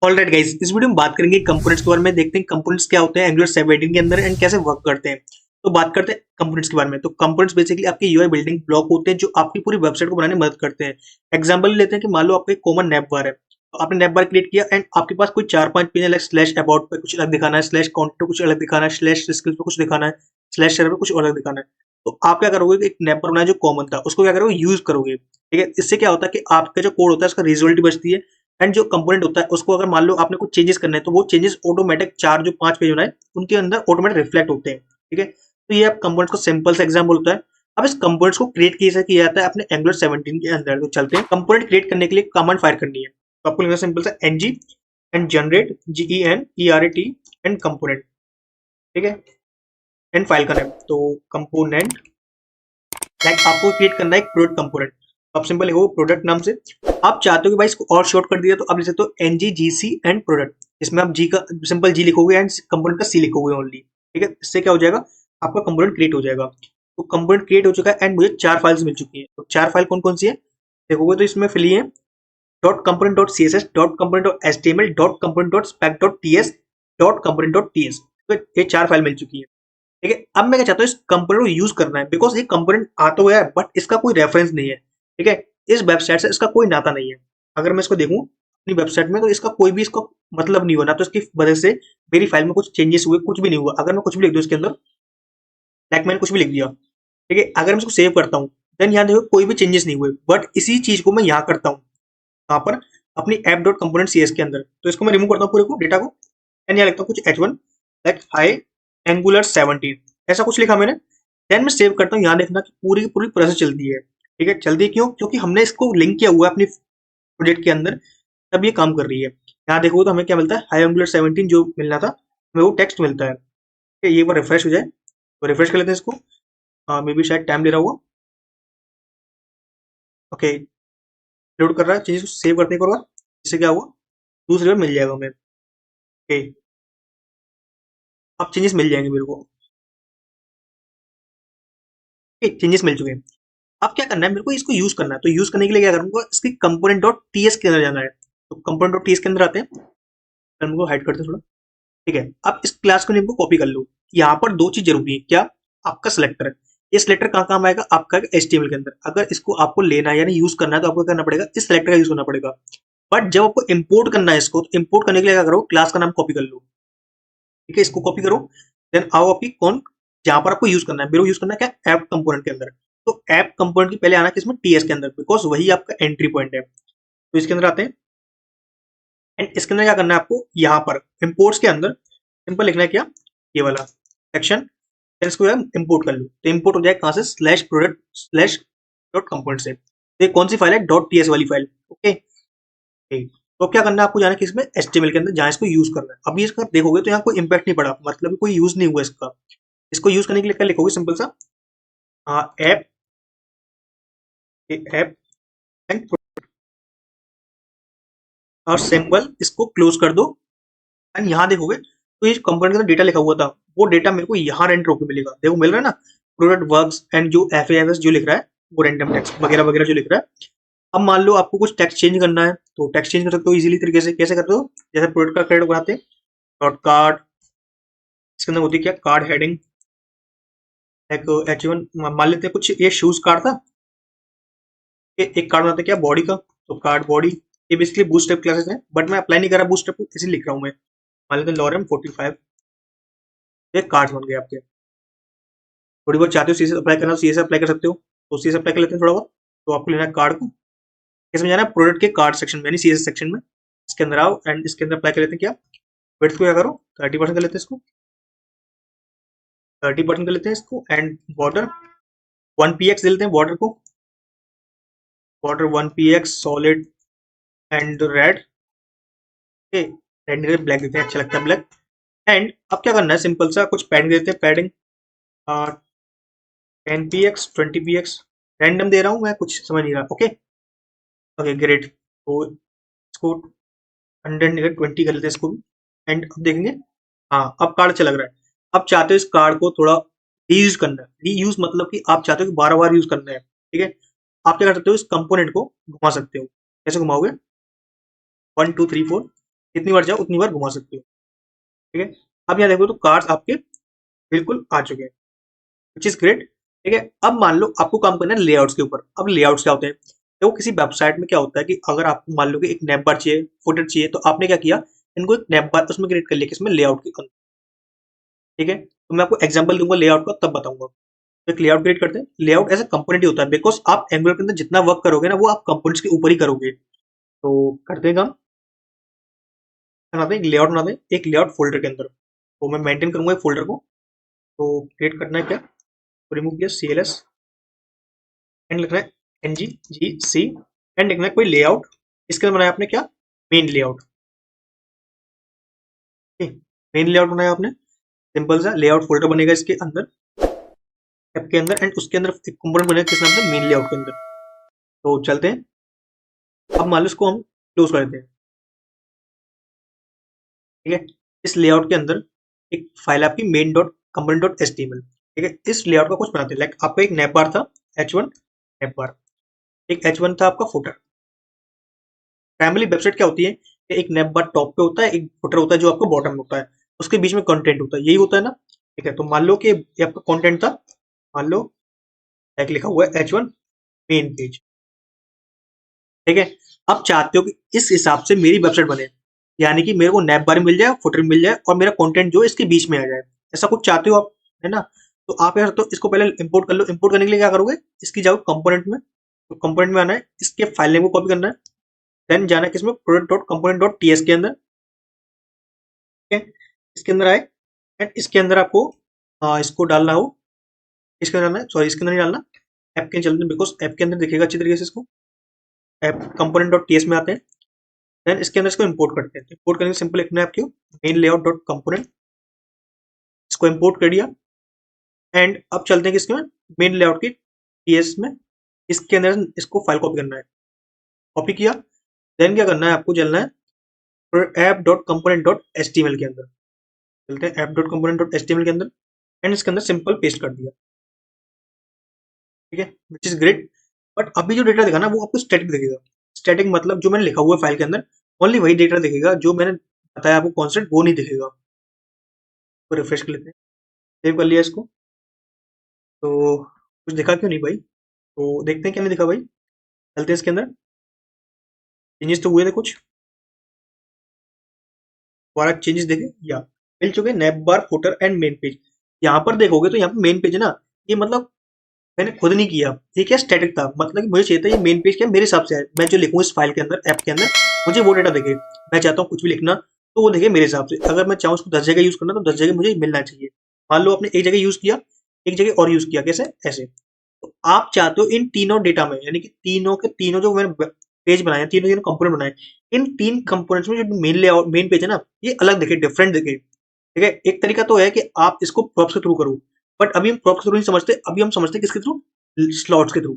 Alright guys, इस video में बात करेंगे कंपोनेंट्स के बारे में। देखते हैं कंपोनेंट्स क्या होते हैं एंगुलर 17 के अंदर एंड कैसे वर्क करते हैं। तो बात करते हैं कंपोनेंट्स के बारे में। तो कंपोनेंट्स बेसिकली आपके यूआई बिल्डिंग ब्लॉक होते हैं जो आपकी पूरी वेबसाइट को बनाने में मदद करते हैं। एग्जांपल लेते हैं कि मान लो आपको एक कॉमन नैप बार है, तो आपने नैप बार क्रिएट किया एंड आपके पास कोई 4-5 पेज है, लाइक स्लैश अबाउट पे कुछ अलग दिखाना है, स्लैश कॉन्टेंट पे कुछ अलग दिखाना है, स्लैश स्किल्स पे कुछ दिखाना है, स्लैश शेयर पे कुछ अलग दिखाना है। तो आप क्या करोगे कि एक नैप बार बनाया जो कॉमन था उसको क्या करोगे, यूज करोगे। ठीक है, इससे क्या होता है कि आपका जो कोड होता है उसका रिजल्ट बचती है एंड जो कंपोनेंट होता है उसको अगर मान लो आपने कुछ चेंजेस करने हैं तो वो चेंजेस ऑटोमेटिक 4 जो 5 पेज बनाए उनके अंदर ऑटोमेटिक रिफ्लेक्ट होते हैं। ठीक है, तो ये आप कंपोनेंट्स को सिंपल सा एग्जांपल होता है। अब इस कंपोनेंट्स को क्रिएट कैसे किया जाता है अपने एंगुलर 17 के अंदर। तो चलते हैं, कंपोनेंट क्रिएट करने के लिए कमांड फायर करनी है। तो आपको लिखना सिंपल सा ng and generate GENERAT and component. ठीक है, एंड फाइल का नेम तो कंपोनेंट, लाइक आपको क्रिएट करना है एक प्रोडक्ट कंपोनेंट। आप सिंपल लिखोगे प्रोडक्ट नाम से। आप चाहते हो कि भाई इसको और शॉर्ट कर दिया तो आप लिख सकते हो NGGC एंड प्रोडक्ट। इसमें आप जी का सिंपल जी लिखोगे एंड कंपोनेंट का सी लिखोगे ओनली। ठीक है, इससे क्या हो जाएगा, आपका कंपोनेंट क्रिएट हो जाएगा। तो कंपोनेंट क्रिएट हो चुका है एंड मुझे 4 फाइल्स मिल चुकी है। तो 4 फाइल कौन कौन सी है देखोगे तो इसमें फिल है dot component dot CSS, dot component dot HTML, dot component dot spec dot TS, dot component dot TS। तो ये 4 फाइल मिल चुकी है। ठीक है, अब मैं क्या चाहता हूँ, इस कंपोनेंट को यूज करना है बिकॉज ये कंपोनेंट आ तो गया है बट इसका कोई रेफरेंस नहीं है। ठीक है, इस वेबसाइट से इसका कोई नाता नहीं है। अगर मैं इसको देखूं अपनी वेबसाइट में तो इसका कोई भी इसका मतलब नहीं हुआ ना, तो इसकी वजह से मेरी फाइल में कुछ चेंजेस हुए, कुछ भी नहीं हुआ। अगर मैं कुछ भी लिख दूं इसके अंदर, लाइक मैंने कुछ भी लिख दिया, ठीक है, अगर मैं इसको सेव करता हूँ देन यहाँ देखो कोई भी चेंजेस नहीं हुए। बट इसी चीज को मैं यहाँ करता हूँ, यहाँ पर अपनी ऐप डॉट कंपोनेंट CS के अंदर। तो इसको मैं रिमूव करता हूँ पूरे को डेटा को एंड यहाँ लिखता हूँ कुछ H1 लाइक हाई एंगुलर 17, ऐसा कुछ लिखा मैंने। देन मैं सेव करता हूँ। यहाँ देखना कि पूरी की पूरी प्रोसेस चलती है। ठीक है, चलती है क्यों, क्योंकि हमने इसको लिंक किया हुआ है अपनी प्रोजेक्ट के अंदर, तब ये काम कर रही है। यहाँ देखो तो हमें क्या मिलता है, हाई एंगुलर 17 जो मिलना था हमें वो टेक्स्ट मिलता है। ठीक है, ये बार रिफ्रेश हो जाए तो रिफ्रेश कर लेते हैं इसको। मे बी शायद टाइम ले रहा हुआ। ओके, लोड कर रहा है, चीज सेव करते हैं एक बार। इससे क्या हुआ, दूसरी बार मिल जाएगा हमें। ओके, अब चेंजेस मिल जाएंगे मेरे को। चेंजेस मिल चुके हैं। अब क्या करना है, मेरे को इसको यूज करना है। तो यूज करने के लिए क्या करूंगा, इसकी कंपोनेंट डॉट टीएस के अंदर जाना है। तो कंपोनेंट डॉट टीएस के अंदर आते हैं, हमको हाइड करते हैं थोड़ा। ठीक है, अब इस क्लास को नेम को कॉपी कर लो। यहाँ पर दो चीज जरूरी है, क्या, आपका सिलेक्टर। ये सिलेक्टर कहाँ काम आएगा, आपका HTML के अंदर। अगर इसको आपको लेना है यानी यूज करना है तो आपको करना पड़ेगा, इस सिलेक्टर का यूज करना पड़ेगा। बट जब आपको इंपोर्ट करना है इसको, तो इंपोर्ट करने के लिए क्या करो, क्लास का नाम कॉपी कर लो। ठीक है, इसको कॉपी करो। देन आओ आपकी कौन, जहां पर आपको यूज करना है। मेरे को यूज करना है क्या, ऐप कंपोनेंट के अंदर। तो ऐप कंपोनेंट की पहले आना किसमें, TS के अंदर, बिकॉज वही आपका एंट्री पॉइंट है। तो इसके अंदर आते हैं एंड इसके अंदर क्या करना है आपको, यहाँ पर इंपोर्ट्स के अंदर सिंपल लिखना है क्या, ये वाला सेक्शन। इसको इंपोर्ट कर लो तो इंपोर्ट हो जाए कहाँ से, slash product slash dot component से। तो ये कौन सी फाइल है, डॉट TS वाली फाइल। ओके, तो क्या करना है आपको, जाना किसमें, HTML के अंदर, जहाँ इसको यूज करना है। अब ये इसका देखोगे तो यहाँ कोई इंपैक्ट नहीं पड़ा, मतलब कोई यूज नहीं हुआ इसका। इसको यूज करने के लिए क्या लिखोगे, सिंपल सा ऐप ऐप एंड और सिंपल इसको क्लोज कर दो। एंड यहाँ देखोगे तो ये कंपोनेंट के अंदर डेटा लिखा हुआ था, वो डेटा मेरे को यहाँ रेंडर होकर मिलेगा। देखो मिल रहा है ना, प्रोडक्ट वर्क्स एंड जो FAFS जो लिख रहा है वो रैंडम टेक्स्ट वगैरह वगैरह जो लिख रहा है। अब मान लो आपको कुछ टेक्स्ट चेंज करना है तो टेक्स्ट चेंज कर सकते हो इजीली तरीके से। कैसे करते हो, जैसे प्रोडक्ट का क्रेडिट बनाते हैं, डॉट कार्ड, इसके अंदर होती है क्या, कार्ड हेडिंग, एक H1 मान लेते हैं, कुछ ये शूज कार्ड था। एक कार्ड बनाते हैं क्या, बॉडी का, तो कार्ड बॉडी। ये बेसिकली बूटस्ट्रैप क्लासेस है बट मैं अप्लाई नहीं कर रहा बूटस्ट्रैप को, इसलिए लिख रहा हूँ मैं। मान लेते हैं लॉरम 45, ये कार्ड्स बन गए आपके। थोड़ी बहुत चाहते हो CSS अप्लाई करना तो CSS अप्लाई कर सकते हो, तो CSS अप्लाई कर लेते हैं थोड़ा बहुत। तो आपको लेना है कार्ड को, इसमें जाना है प्रोडक्ट के कार्ड सेक्शन में यानी CSS सेक्शन में। इसके अंदर आओ एंड इसके अंदर अप्लाई कर लेते हैं क्या, विड्थ को क्या करो 30% कर लेते हैं इसको, 30% कर लेते हैं इसको। एंड बॉर्डर 1px दे लेते हैं बॉर्डर को, border 1px solid and red. Red black देते हैं, अच्छा लगता है ब्लैक। एंड अब क्या करना है, सिंपल सा कुछ पैडिंग देते हैं, पैडिंग 10px 20px, रैंडम दे रहा हूँ मैं, कुछ समझ नहीं रहा। ओके ओके ग्रेट, तो इसको 120 कर लेते हैं इसको भी। एंड अब देखेंगे, हाँ अब कार्ड अच्छा लग रहा है। अब चाहते हो इस कार्ड को थोड़ा रीयूज करना है, रीयूज मतलब कि आप चाहते हो कि बार बार यूज करना है। ठीक है, आप क्या कर सकते हो, इस कंपोनेंट को घुमा सकते हो। कैसे घुमाओगे, 1 2 3 4, जितनी बार चाहो उतनी बार घुमा सकते हो। ठीक है, अब यहाँ देखो तो कार्ड्स आपके बिल्कुल आ चुके हैं, विच इज ग्रेट। ठीक है, अब मान लो आपको काम करना है लेआउट्स के ऊपर। अब लेआउट्स क्या होते हैं? तो किसी वेबसाइट में क्या होता है कि अगर आपको मान लो कि एक नैप बार चाहिए, फुटर चाहिए, तो आपने क्या किया, इनको एक नैप बार उसमें क्रिएट कर लिया किसमें, लेआउट के अंदर। ठीक है, तो मैं आपको एग्जांपल दूंगा लेआउट का, तब बताऊंगा। तो एक लेआउट क्रिएट करते हैं। लेआउट एज अ कंपोनेंट ही होता है, बिकॉज आप एंगुलर के अंदर जितना वर्क करोगे ना, वो आप कंपोनेंट्स के ऊपर ही करोगे। तो करते हैं काम, बनाते हैं एक लेआउट, बनाते हैं एक लेआउट फोल्डर के अंदर। तो मैं मेंटेन करूंगा एक फोल्डर को। तो क्रिएट करना है क्या, तो रिमूव किया CLS, एंड लिखना है NGGC, एंड लिखना है कोई लेआउट। इसके अंदर बनाया आपने क्या, मेन लेआउट। मेन लेआउट बनाया आपने, सिंपल सा लेआउट फोल्डर बनेगा इसके अंदर, ऐप के अंदर, एंड उसके अंदर एक कंपोनेंट बनेगा किस नाम से, मेन लेआउट के अंदर। तो चलते हैं, अब मान लो इसको हम क्लोज कर देते हैं। ठीक है, इस लेआउट के अंदर एक फाइल आपकी main dot component dot HTML। ठीक है, इस लेआउट का कुछ बनाते हैं, लाइक आपका एक नैप बार था, H1 नैप बार, एक H1 था आपका फुटर। फैमिली वेबसाइट क्या होती है कि एक नैप बार टॉप पे होता है, एक फुटर होता है जो आपका बॉटम में होता है, उसके बीच में कंटेंट होता है, यही होता है ना। ठीक है, तो मान लो कि ये आपका कंटेंट था, मान लो एक लिखा हुआ है H1 मेन पेज। ठीक है, अब चाहते हो कि इस हिसाब से मेरी वेबसाइट बने, यानी कि मेरे को नैप बार मिल जाए, फुटर मिल जाए, और मेरा कंटेंट जो है इसके बीच में आ जाए, ऐसा कुछ चाहते हो आप, है ना। तो आप यार तो इसको पहले इंपोर्ट कर लो। इंपोर्ट करने के लिए क्या करोगे, इसकी जाओ कंपोनेंट में, तो कंपोनेंट में आना है, इसके फाइल नेम को कॉपी करना है, देन जाना है किसमें, product dot component dot TS के अंदर। ठीक है, इसके अंदर आए, एंड इसके अंदर आपको इसको डालना हो, इसके अंदर डालना है, सॉरी इसके अंदर नहीं डालना, ऐप के चलते, बिकॉज ऐप के अंदर दिखेगा अच्छी तरीके से इसको। ऐप कंपोनेंट डॉट टीएस में आते हैं, देन इसके अंदर इसको इंपोर्ट करते हैं। इंपोर्ट करने के सिंपल लिखना है आपको मेन लेआउट डॉट कंपोनेंट, इसको इंपोर्ट कर दिया, एंड अब चलते हैं किसके में, मेन लेआउट की टीएस में। इसके अंदर इसको फाइल कॉपी करना है, कॉपी किया, देन क्या करना है आपको, चलना है app dot component dot HTML के अंदर। चलते हैं app dot component dot HTML के अंदर, एंड इसके अंदर सिंपल पेस्ट कर दिया। ठीक है, विच इज ग्रेट। बट अभी जो डेटा दिखा ना, वो आपको स्टैटिक दिखेगा। स्टैटिक मतलब जो मैंने लिखा हुआ है फाइल के अंदर, ओनली वही डेटा दिखेगा, जो मैंने बताया आपको कॉन्सेप्ट वो नहीं दिखेगा। तो रिफ्रेश कर लेते हैं, सेव कर लिया इसको। तो कुछ दिखा क्यों नहीं भाई, तो देखते हैं क्या नहीं दिखा भाई। चलते हैं इसके अंदर, चेंजेस तो हुए थे कुछ, दोबारा चेंजेस देखे या मिल चुके, nap bar footer and main page. यहाँ पर देखोगे तो यहाँ पर मेन पेज है ना, ये मतलब मैंने खुद नहीं किया, ये क्या स्टैटिक था, मतलब कि मुझे चाहिए था ये मेन पेज क्या मेरे हिसाब से है, मैं जो लिखूँ इस फाइल के अंदर, ऐप के अंदर, मुझे वो डेटा दिखे। मैं चाहता हूँ कुछ भी लिखना तो वो दिखे मेरे हिसाब से। अगर मैं चाहूँ उसको 10 जगह यूज करना, तो 10 जगह मुझे मिलना चाहिए। मान लो आपने एक जगह यूज किया, एक जगह और यूज किया, कैसे, ऐसे। तो आप चाहते हो इन तीनों डेटा में, यानी कि तीनों के तीनों जो मैंने पेज बनाए, तीनों तीनों कंपोनेंट बनाए, इन तीन कंपोनेंट्स में जो मेन लेआउट मेन पेज है ना, ये अलग दिखे, डिफरेंट दिखे। ठीक है, एक तरीका तो है कि आप इसको प्रॉप्स के थ्रू करो, बट अभी हम प्रॉप्स के थ्रू नहीं समझते, अभी हम समझते हैं किसके थ्रू, स्लॉट्स के थ्रू।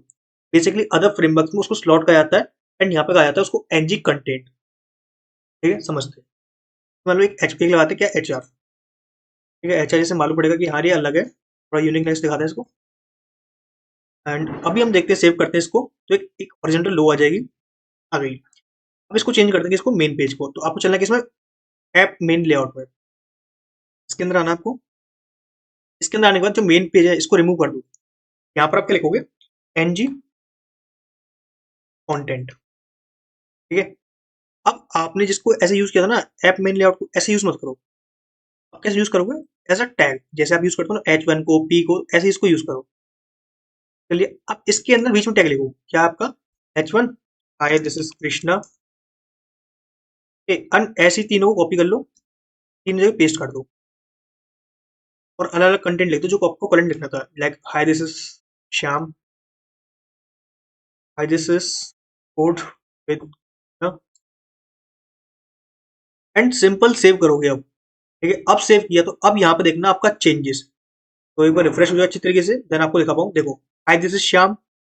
बेसिकली अदर फ्रेमवर्क में उसको स्लॉट कहा जाता है, एंड यहाँ पे कहा जाता है उसको NG कंटेंट। ठीक है, समझते हैं। मान लो एक HP लगाते हैं क्या, HR। ठीक है, HR से मालूम पड़ेगा कि हाँ ये अलग है, थोड़ा यूनिकनेस दिखाते हैं इसको। एंड अभी हम देखते हैं, सेव करते हैं इसको, तो एक हॉरिजॉन्टल लो आ जाएगी, आ गई। अब इसको चेंज करते हैं इसको मेन पेज को, तो आपको चलना है किसमें, ऐप मेन लेआउट में। इसके अंदर आना आपको, इसके अंदर आने के बाद जो मेन पेज है इसको रिमूव कर दो। यहाँ पर आप क्या लिखोगे, NG कंटेंट। ठीक है, अब आपने जिसको ऐसे यूज किया था ना, ऐप मेन लेआउट को, ऐसे यूज मत करो। आप कैसे यूज करोगे, एज अ टैग, जैसे आप यूज करते हो ना H1 को, P को, ऐसे इसको यूज करो। चलिए, अब इसके अंदर बीच में टैग लिखो, क्या आपका, H1, hi this is Krishna. ऐसी तीनों को कॉपी कर लो, तीन जगह पेस्ट कर दो, और अलग अलग कंटेंट लिख दो जो आपको करंट लिखना था, like hi this is Shyam, hi this is code with, and simple save करोगे अब। ठीक है, अब सेव किया, तो अब यहाँ पे देखना आपका चेंजेस। तो एक बार रिफ्रेश हो जाए अच्छी तरीके से, देन आपको दिखा पाऊँ, देखो, hi this is Shyam,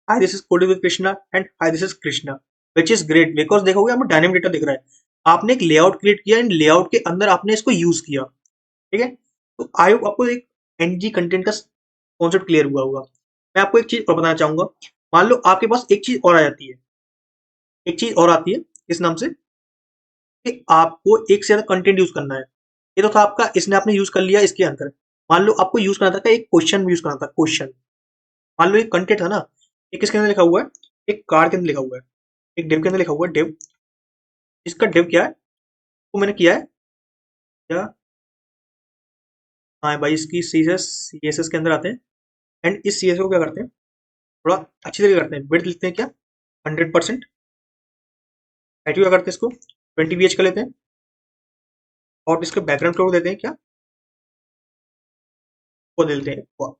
hi this is code with Krishna, and hi this is Krishna, which is great, because देखोगे यहाँ पे डायनेमिक डेटा दिख रहा है। आपने एक लेआउट क्रिएट किया, एंड लेआउट के अंदर आपने इसको यूज किया। ठीक है, तो आई होप आपको एक NG कंटेंट का कॉन्सेप्ट क्लियर हुआ होगा। मैं आपको एक चीज और बताना चाहूंगा, मान लो आपके पास एक चीज और आ जाती है, एक चीज और आती है, इस नाम से कि आपको एक से ज्यादा कंटेंट यूज करना है। ये तो था आपका, इसने आपने यूज कर लिया इसके अंदर। मान लो आपको यूज करना था, एक क्वेश्चन यूज करना था, क्वेश्चन। मान लो एक कंटेंट है ना, एक किसके अंदर लिखा हुआ है, एक कार के अंदर लिखा हुआ है, एक डिव के अंदर लिखा हुआ है, डिव। इसका डिव क्या है, वो मैंने किया है क्या, हाँ भाई, इसकी सी एस एस के अंदर आते हैं। एंड इस सी एस को क्या करते हैं, थोड़ा अच्छी तरीके करते हैं, विड्थ लिखते हैं क्या, 100%। हाइट क्या करते हैं, इसको 20 VH का लेते हैं। और इसके बैकग्राउंड कलर देते हैं क्या, वो दे देते हैं।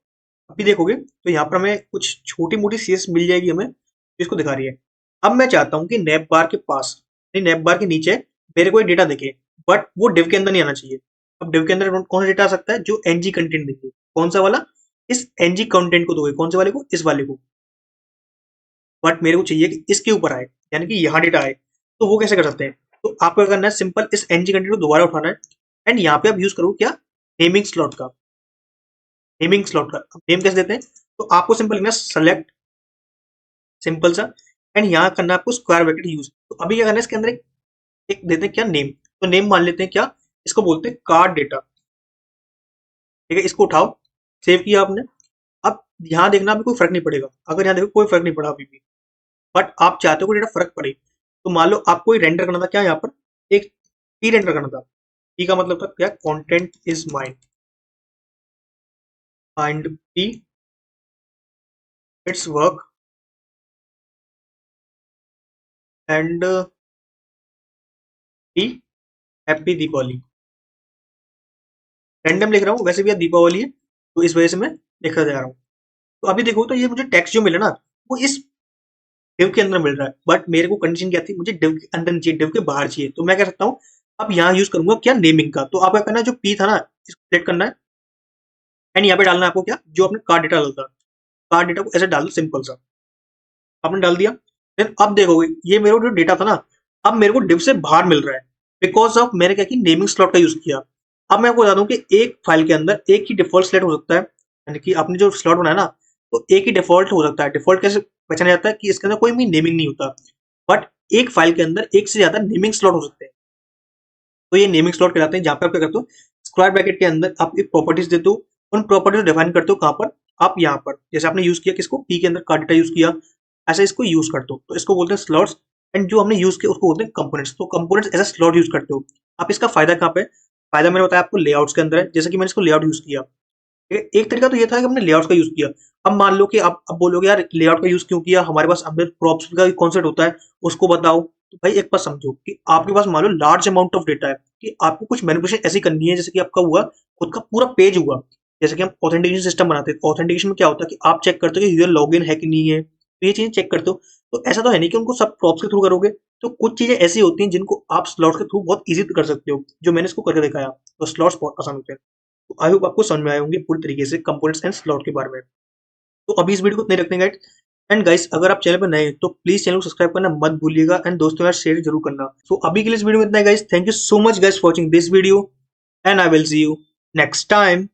अभी देखोगे तो यहाँ पर हमें कुछ छोटी मोटी सीएस मिल जाएगी हमें, जो इसको दिखा रही है। अब मैं चाहता हूँ कि नैप बार के पास, नहीं, नैप बार के नीचे मेरे को एक डेटा दिखे, बट वो डिव के अंदर नहीं आना चाहिए। अब डिव के अंदर कौन सा डेटा आ सकता है, जो एनजी कंटेंट दिखे। कौन सा वाला, इस एनजी कंटेंट को दोगे, कौन से वाले को, इस वाले को। बट मेरे को चाहिए कि इसके ऊपर आए, यानी कि यहाँ डेटा आए। तो वो कैसे कर सकते हैं, तो आपको क्या करना है, सिंपल इस एनजी कंटेंट को दोबारा उठाना है। एंड यहाँ पे आप यूज करो क्या, नेमिंग स्लॉट का। नेमिंग स्लॉट का नेम कैसे देते हैं, तो आपको सिंपल लिखना सेलेक्ट, सिंपल सा। एंड यहाँ करना है आपको स्क्वायर ब्रैकेट यूज। तो अभी क्या करना है, इसके अंदर एक देते हैं क्या, नेम। तो नेम मान लेते हैं क्या, इसको बोलते हैं कार्ड डेटा। ठीक है, इसको उठाओ, सेव किया आपने। अब यहाँ देखना, अभी कोई फर्क नहीं पड़ेगा। अगर यहाँ देखो कोई फर्क नहीं पड़ा अभी भी, बट आप चाहते हो कोई डेटा फर्क पड़े, तो मान लो आपको रेंडर करना था क्या, यहाँ पर एक पी रेंडर करना था। पी का मतलब था क्या, content is mine, find P, it's work, and P, happy Deepavali. Random लिख रहा हूँ, वैसे भी आज दीपावली है, तो इस वजह से मैं लिखा जा रहा हूँ। तो अभी देखो तो ये मुझे टेक्स्ट जो मिला ना, वो इस डिव के अंदर मिल रहा है। बट मेरे को कंडीशन क्या थी, मुझे डिव के अंदर नहीं चाहिए, डिव के बाहर चाहिए। तो मैं क्या सकता हूँ, अब यहाँ यूज करूंगा क्या, नेमिंग का। तो आप क्या करना है, जो पी था ना, इसको सेलेक्ट करना है। एंड यहाँ पे डालना है आपको क्या, जो अपने कार्ड डेटा डालता है, कार्ड डेटा को ऐसे डाल दो, सिंपल सा। आपने डाल दिया। देन अब देखोगे ये मेरा जो डेटा था ना, अब मेरे को डिव से बाहर मिल रहा है, बिकॉज ऑफ मैंने क्या किया, नेमिंग स्लॉट का यूज किया। अब मैं आपको बता दूं कि एक फाइल के अंदर एक ही डिफॉल्ट स्लेट हो सकता है, यानी कि आपने जो स्लॉट बनाया ना, तो एक ही डिफॉल्ट हो सकता है। डिफॉल्ट कैसे पहचाना जाता है, कि इसके अंदर कोई भी नेमिंग नहीं होता। बट एक फाइल के अंदर एक से ज्यादा नेमिंग स्लॉट हो सकते हैं, तो ये नेमिंग स्लॉट कहलाते हैं। जहाँ पे आप क्या करते हो, स्क्वायर ब्रैकेट के अंदर आप एक प्रॉपर्टीज देते हो, उन प्रॉपर्टीज को डिफाइन करते हो कहाँ पर, आप यहाँ पर। जैसे आपने यूज किया किसको, पी के अंदर कार्ड डेटा यूज किया, ऐसा इसको यूज करते हो, तो इसको बोलते हैं स्लॉट्स। एंड जो हमने यूज किया उसको बोलते हैं कंपोनेंट्स। तो कंपोनेंट्स एज स्लॉट यूज करते हो आप। इसका फायदा कहाँ पे, फायदा मैंने बताया आपको लेआउट्स के अंदर है, जैसे कि मैंने इसको लेआउट यूज किया। एक तरीका तो ये था कि हमने लेआउट का यूज किया। अब मान लो कि आप अब बोलोगे यार लेआउट का यूज क्यों किया, हमारे पास हमने प्रॉप्स का कॉन्सेप्ट होता है, उसको बताओ। तो भाई एक बात समझो कि आपके पास मान लो लार्ज अमाउंट ऑफ डेटा है, कि आपको कुछ मैनिपुलेशन ऐसी करनी है, जैसे कि आपका हुआ खुद का पूरा पेज हुआ। जैसे कि हम ऑथेंटिकेशन सिस्टम बनाते हैं, ऑथेंटिकेशन में क्या होता है कि आप चेक करते हो कि यूजर लॉग इन है कि नहीं है, तो ये चीजें चेक करते हो। तो ऐसा तो है नहीं कि उनको सब प्रॉप्स के थ्रू करोगे। तो कुछ चीजें ऐसी होती हैं जिनको आप स्लॉट्स के थ्रू बहुत इजी कर सकते हो, जो मैंने इसको करके दिखाया। तो स्लॉट्स बहुत आसान होते हैं। तो आई होप आपको समझ में आए होंगे पूरी तरीके से कंपोनेंट्स एंड स्लॉट के बारे में। तो अभी इस वीडियो को इतने रखते हैं गाइस। एंड गाइस अगर आप चैनल पर नए हैं तो प्लीज चैनल को सब्सक्राइब करना मत भूलिएगा, एंड दोस्तों के साथ शेयर जरूर करना। तो अभी के लिए इस वीडियो में इतना है guys. Thank you so much guys for watching this video, and I will see you next time.